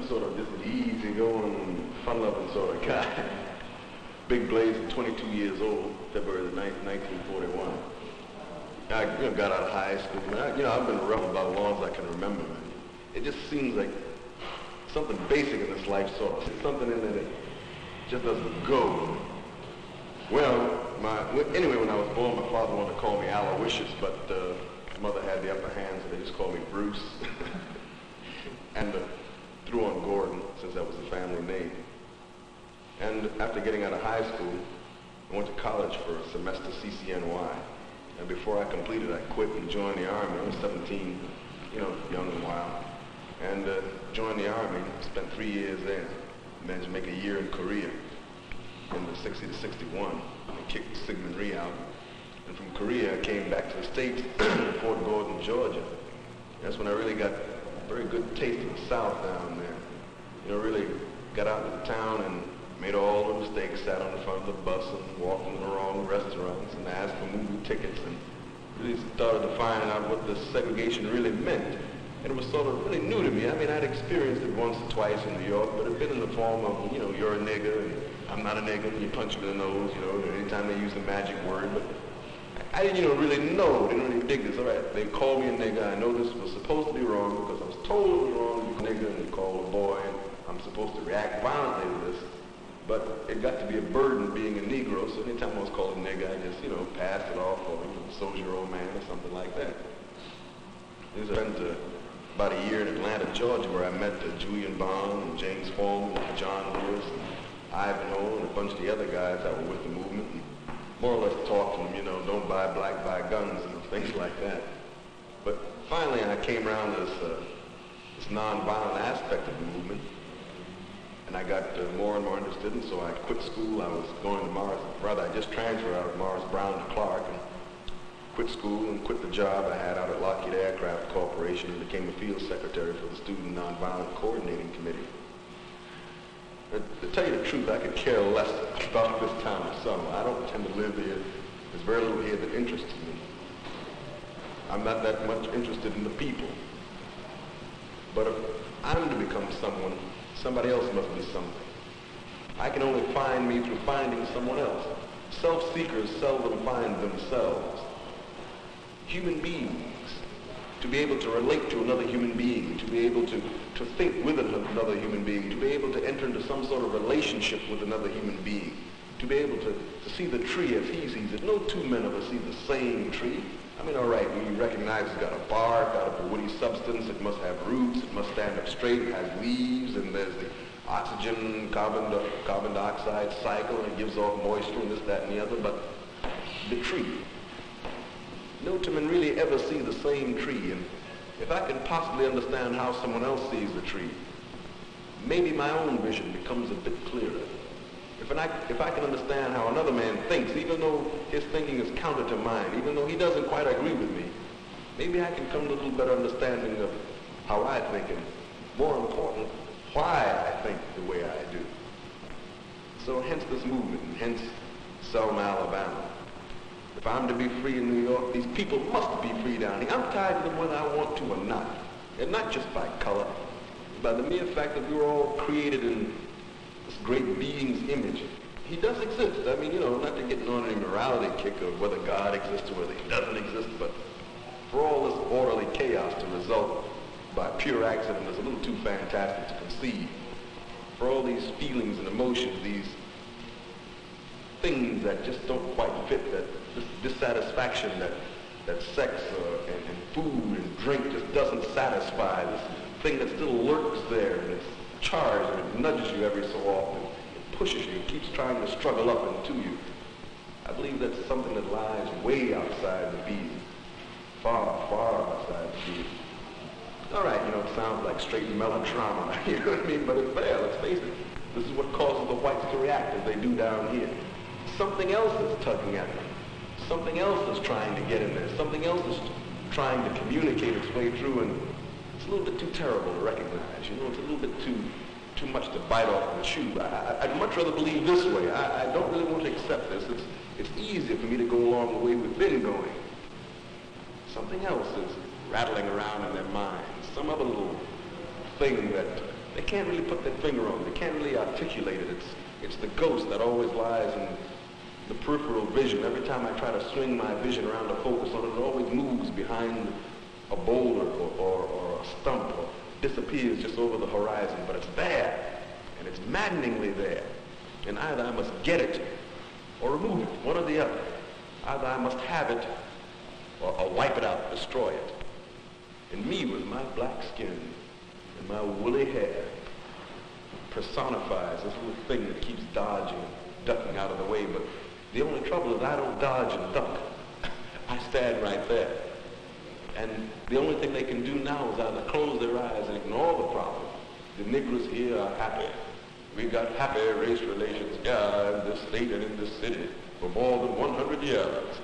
some sort of just easy-going, fun-loving sort of guy. Big blazing, 22 years old, February the 9th, 1941. I got out of high school, man. I've been around about as long as I can remember, man. It just seems like something basic in this life sort of, something in there that just doesn't go. Well, anyway, when I was born, my father wanted to call me Aloysius, but my mother had the upper hand, so they just called me Bruce. And threw on Gordon, since that was the family name. And after getting out of high school, I went to college for a semester CCNY. And before I completed, I quit and joined the Army. I was 17, young and wild. And joined the Army, spent 3 years there. Managed to make a year in Korea in the 60 to 61. And kicked Sigmund Rhee out. And from Korea, I came back to the States, Fort Gordon, Georgia. That's when I really got a very good taste of the South down there. Really got out of the town and made all the mistakes, sat on the front of the bus and walked in the wrong restaurants and asked for movie tickets and really started to find out what the segregation really meant. And it was sort of really new to me. I mean, I'd experienced it once or twice in New York, but it had been in the form of, you're a nigger and I'm not a nigger, and you punch me in the nose, anytime they use the magic word. But I didn't, really know, didn't really dig this. All right, they called me a nigger. I know this was supposed to be wrong because I was told it was wrong to be a nigger and call a boy, and I'm supposed to react violently to this. But it got to be a burden being a Negro, so anytime I was called a nigger, I just, passed it off for, soldier old man or something like that. I spent about a year in Atlanta, Georgia, where I met Julian Bond and James Foreman and John Lewis and Ivanhoe and a bunch of the other guys that were with the movement, and more or less talked to them, don't buy black, buy guns and things like that. But finally I came around to this nonviolent aspect of the movement. And I got more and more interested, and so I quit school. I was going to I just transferred out of Morris Brown to Clark, and quit school and quit the job I had out at Lockheed Aircraft Corporation and became a field secretary for the Student Nonviolent Coordinating Committee. To tell you the truth, I could care less about this town of Selma. I don't tend to live here. There's very little here that interests me. I'm not that much interested in the people. But if I'm to become someone, somebody else must be something. I can only find me through finding someone else. Self-seekers seldom find themselves. Human beings, to be able to relate to another human being, to be able to think with another human being, to be able to enter into some sort of relationship with another human being, to be able to see the tree as he sees it. No two men ever see the same tree. I mean, all right, we recognize it's got a bark, got a woody substance, it must have roots, it must stand up straight, it has leaves, and there's the oxygen, carbon dioxide cycle, and it gives off moisture and this, that, and the other, but the tree. No two men really ever see the same tree, and if I can possibly understand how someone else sees the tree, maybe my own vision becomes a bit clearer. If I can understand how another man thinks, even though his thinking is counter to mine, even though he doesn't quite agree with me, maybe I can come to a little better understanding of how I think, and more important, why I think the way I do. So hence this movement, and hence Selma, Alabama. If I'm to be free in New York, these people must be free down here. I'm tied to them whether I want to or not. And not just by color, by the mere fact that we were all created in this great being's image. He does exist. I mean, not to get on any morality kick of whether God exists or whether he doesn't exist, but for all this orderly chaos to result by pure accident is a little too fantastic to conceive. For all these feelings and emotions, these things that just don't quite fit, that this dissatisfaction that sex and food and drink just doesn't satisfy, this thing that still lurks there and it's charged and it nudges you every so often, it pushes you, it keeps trying to struggle up into you. I believe that's something that lies way outside the being, far, far outside the being. All right, it sounds like straight melodrama, you know what I mean? But it's there, let's face it. This is what causes the whites to react as they do down here. Something else is tugging at them. Something else is trying to get in there. Something else is trying to communicate its way through, and it's a little bit too terrible to recognize. It's a little bit too much to bite off and chew. I'd much rather believe this way. I don't really want to accept this. It's easier for me to go along the way we've been going. Something else is rattling around in their minds. Some other little thing that They can't really put their finger on it. They can't really articulate it. It's the ghost that always lies in the peripheral vision. Every time I try to swing my vision around to focus on it, it always moves behind a boulder or a stump or disappears just over the horizon. But it's there, and it's maddeningly there. And either I must get it or remove it, one or the other. Either I must have it or wipe it out, destroy it. And me with my black skin and my woolly hair personifies this little thing that keeps dodging, ducking out of the way. But the only trouble is I don't dodge and duck. I stand right there. And the only thing they can do now is either close their eyes and ignore the problem. The Negroes here are happy. We got happy race relations here in this state and in this city for more than 100 years.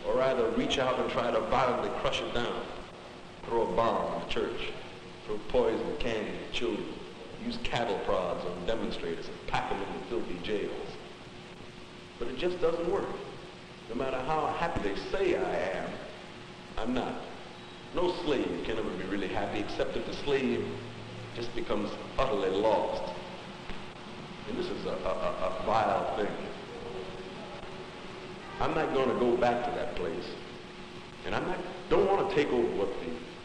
Or either reach out and try to violently crush it down. Throw a bomb in the church. Throw poison candy at children. Use cattle prods on demonstrators and pack them into filthy jails. But it just doesn't work. No matter how happy they say I am, I'm not. No slave can ever be really happy except if the slave just becomes utterly lost. And this is a vile thing. I'm not going to go back to that place. And don't want to take over what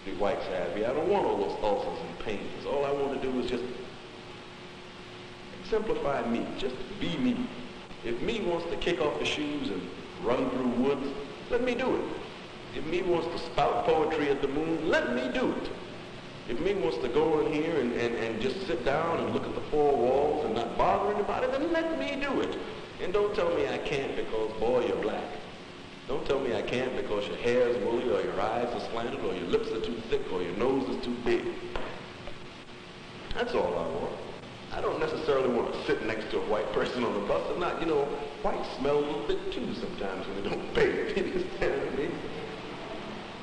the whites have here. I don't want all those ulcers and pains. All I want to do is just exemplify me. Just be me. If me wants to kick off the shoes and run through woods, let me do it. If me wants to spout poetry at the moon, let me do it. If me wants to go in here and just sit down and look at the four walls and not bother anybody, then let me do it. And don't tell me I can't because, boy, you're black. Don't tell me I can't because your hair is woolly or your eyes are slanted or your lips are too thick or your nose is too big. That's all I want. I don't necessarily want to sit next to a white person on the bus or not. You know, whites smell a little bit too sometimes when they don't bathe. You understand me?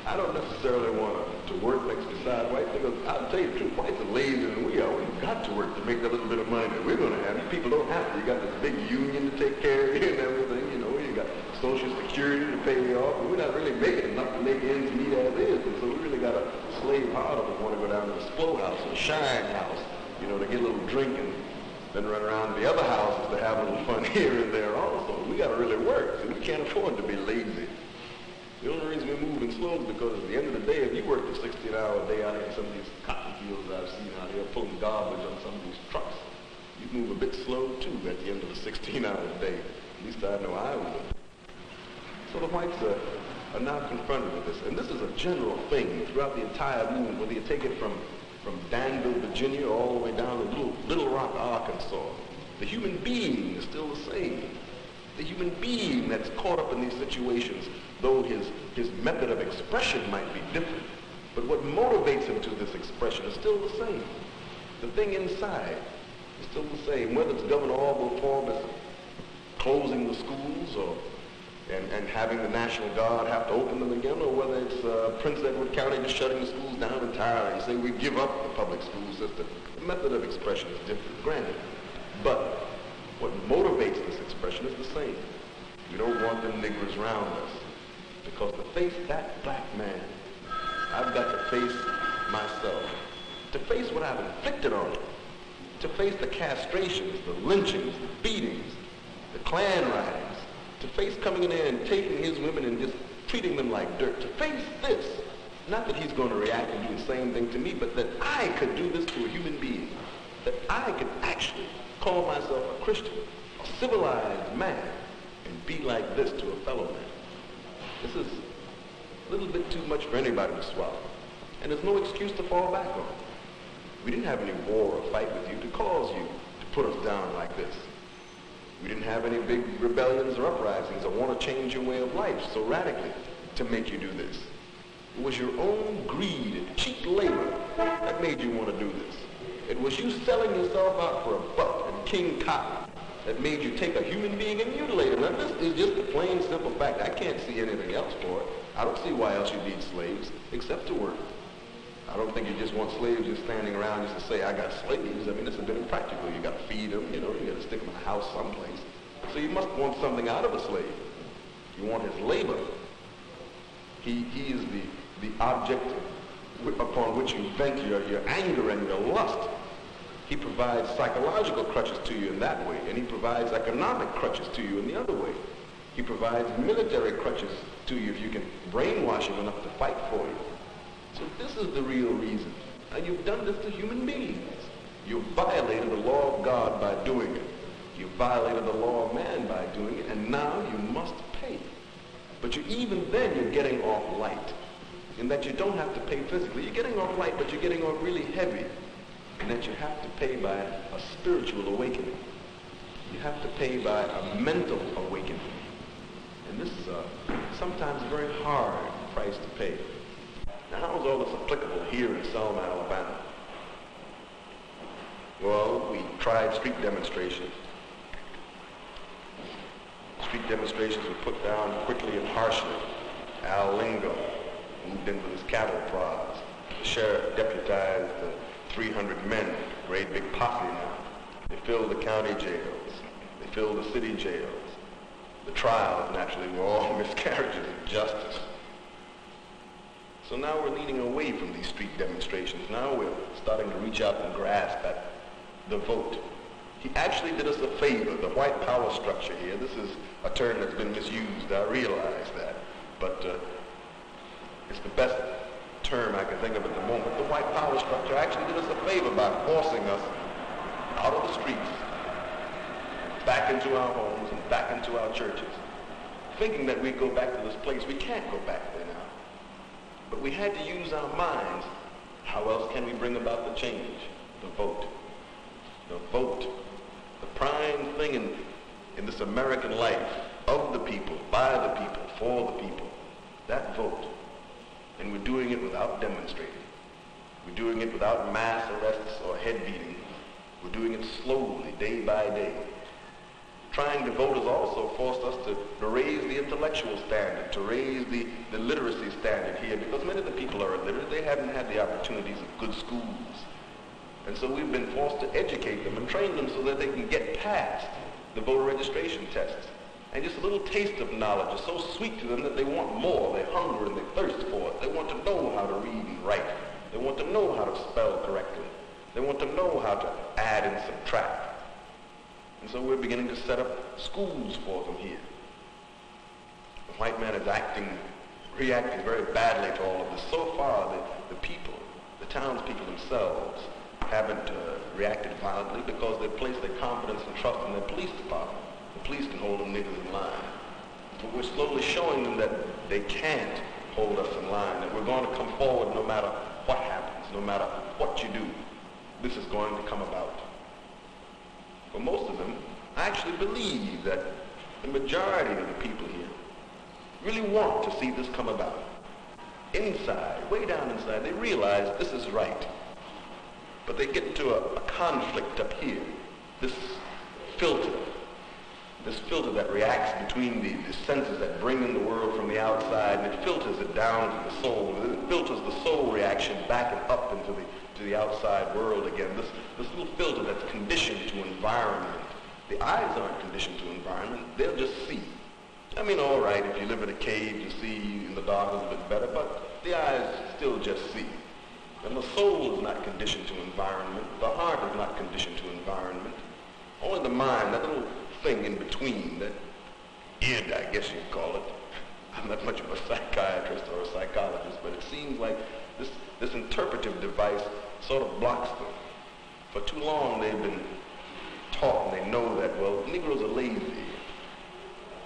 I don't necessarily want to work next beside whites because I'll tell you the truth, whites are lazier than we are. We've got to work to make the little bit of money that we're going to have. You people don't have to. You got this big union to take care of you and everything, you know. You got Social Security to pay you off. But we're not really making enough to make ends meet as is. And so we really got to slave hard if we want to go down to the Splo House or the Shine House, you know, to get a little drink and then run around to the other houses to have a little fun here and there also. We got to really work. So we can't afford to be lazy. The only reason we're moving slow is because at the end of the day, if you work a 16-hour day out here in some of these cotton fields I've seen out here pulling garbage on some of these trucks, you move a bit slow too at the end of a 16-hour day. At least I know I would. So the whites are now confronted with this. And this is a general thing throughout the entire movement, whether you take it from Danville, Virginia, all the way down to Little Rock, Arkansas. The human being is still the same. The human being that's caught up in these situations, though his method of expression might be different, but what motivates him to this expression is still the same. The thing inside is still the same, whether it's Governor Orville Forbes closing the schools and having the National Guard have to open them again, or whether it's Prince Edward County just shutting the schools down entirely and saying we give up the public school system. The method of expression is different, granted, but what motivates this expression is the same. We don't want the niggers around us. Because to face that black man, I've got to face myself. To face what I've inflicted on him. To face the castrations, the lynchings, the beatings, the Klan ridings. To face coming in there and taking his women and just treating them like dirt. To face this. Not that he's going to react and do the same thing to me, but that I could do this to a human being. That I could actually call myself a Christian, a civilized man, and be like this to a fellow man. This is a little bit too much for anybody to swallow. And there's no excuse to fall back on. We didn't have any war or fight with you to cause you to put us down like this. We didn't have any big rebellions or uprisings or want to change your way of life so radically to make you do this. It was your own greed and cheap labor that made you want to do this. It was you selling yourself out for a buck and King Cotton that made you take a human being and mutilate him. Now, this is just a plain, simple fact. I can't see anything else for it. I don't see why else you need slaves except to work. I don't think you just want slaves just standing around just to say, I got slaves. I mean, it's a bit impractical. You got to feed them, you know, you got to stick them in a house someplace. So you must want something out of a slave. You want his labor. He is the object upon which you vent your anger and your lust. He provides psychological crutches to you in that way, and he provides economic crutches to you in the other way. He provides military crutches to you if you can brainwash him enough to fight for you. So this is the real reason. And you've done this to human beings. You've violated the law of God by doing it. You violated the law of man by doing it, and now you must pay. But even then you're getting off light, in that you don't have to pay physically. You're getting off light, but you're getting off really heavy, in that you have to pay by a spiritual awakening. You have to pay by a mental awakening. And this is sometimes a very hard price to pay. Now, how is all this applicable here in Selma, Alabama? Well, we tried street demonstrations. Street demonstrations were put down quickly and harshly. Al Lingo moved in with his cattle prods. The sheriff deputized 300 men, great big posse now. They filled the county jails. They filled the city jails. The trials, naturally, were all miscarriages of justice. So now we're leaning away from these street demonstrations. Now we're starting to reach out and grasp at the vote. He actually did us a favor. The white power structure here, this is a term that's been misused. I realize that. But it's the best term I can think of at the moment. The white power structure actually did us a favor by forcing us out of the streets, back into our homes and back into our churches, thinking that we'd go back to this place. We can't go back there now. But we had to use our minds. How else can we bring about the change? The vote. The vote. The prime thing in this American life, of the people, by the people, for the people. That vote. And we're doing it without demonstrating. We're doing it without mass arrests or head beatings. We're doing it slowly, day by day. Trying to vote has also forced us to raise the intellectual standard, to raise the literacy standard here, because many of the people are illiterate. They haven't had the opportunities of good schools. And so we've been forced to educate them and train them so that they can get past the voter registration tests. And just a little taste of knowledge is so sweet to them that they want more. They hunger and they thirst for it. They want to know how to read and write. They want to know how to spell correctly. They want to know how to add and subtract. And so we're beginning to set up schools for them here. The white man is reacting very badly to all of this. So far, the people, the townspeople themselves, haven't reacted violently because they place their confidence and trust in their police department. The police can hold them niggas in line. But we're slowly showing them that they can't hold us in line, that we're going to come forward no matter what happens, no matter what you do. This is going to come about. For most of them, I actually believe that the majority of the people here really want to see this come about. Inside, way down inside, they realize this is right. But they get into a conflict up here. This filter that reacts between the senses that bring in the world from the outside, and it filters it down to the soul. It filters the soul reaction back and up into the outside world again. This little filter that's conditioned to environment. The eyes aren't conditioned to environment. They'll just see. I mean, all right, if you live in a cave, you see in the dark a little bit better, but the eyes still just see. And the soul is not conditioned to environment. The heart is not conditioned to environment. Only the mind, that little thing in between, that id, I guess you'd call it. I'm not much of a psychiatrist or a psychologist, but it seems like this interpretive device sort of blocks them. For too long they've been taught, and they know that, well, Negroes are lazy.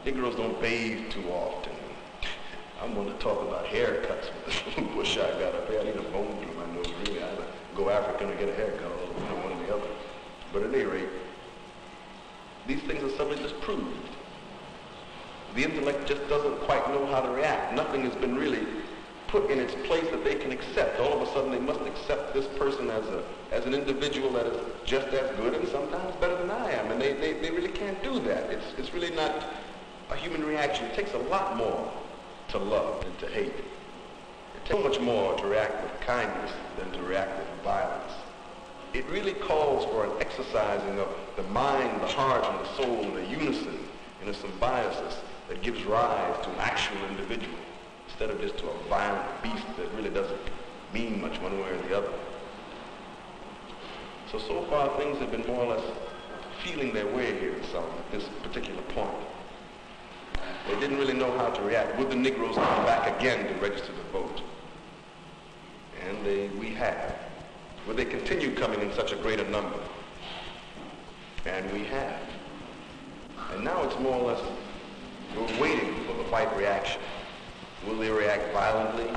Negroes don't bathe too often. I'm going to talk about haircuts with this little bush I got up here. I need a bone through my nose, really. I had to go African to get a haircut, or one or the other. But at any rate, these things are suddenly just proved. The intellect just doesn't quite know how to react. Nothing has been really put in its place that they can accept. All of a sudden they must accept this person as an individual that is just as good and sometimes better than I am. And they really can't do that. It's really not a human reaction. It takes a lot more to love than to hate. It takes so much more to react with kindness than to react with violence. It really calls for an exercising of the mind, the heart, and the soul in a unison, in a symbiosis that gives rise to an actual individual instead of just to a violent beast that really doesn't mean much one way or the other. So far things have been more or less feeling their way here in Selma at this particular point. They didn't really know how to react. Would the Negroes come back again to register to vote? And we have. Would they continue coming in such a greater number? And we have. And now it's more or less, we're waiting for the white reaction. Will they react violently?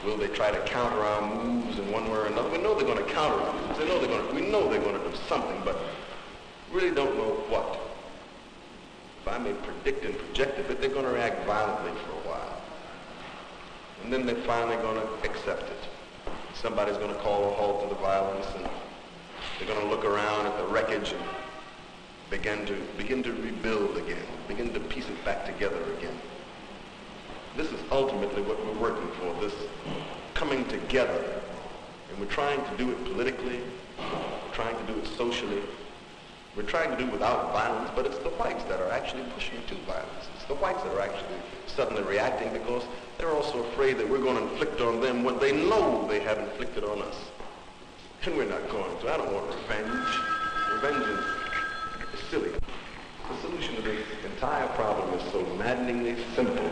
Will they try to counter our moves in one way or another? We know they're going to counter our moves. We know they're going to do something, but really don't know what. If I may predict and project a bit, they're going to react violently for a while. And then they're finally going to accept it. Somebody's going to call a halt to the violence, and they're going to look around at the wreckage and begin to rebuild again, begin to piece it back together again. This is ultimately what we're working for, this coming together. And we're trying to do it politically, we're trying to do it socially, we're trying to do it without violence, but it's the whites that are actually pushing to violence. It's the whites that are actually suddenly reacting because they're also afraid that we're going to inflict on them what they know they have inflicted on us. And we're not going to. I don't want revenge. Revenge is silly. The solution to this entire problem is so maddeningly simple.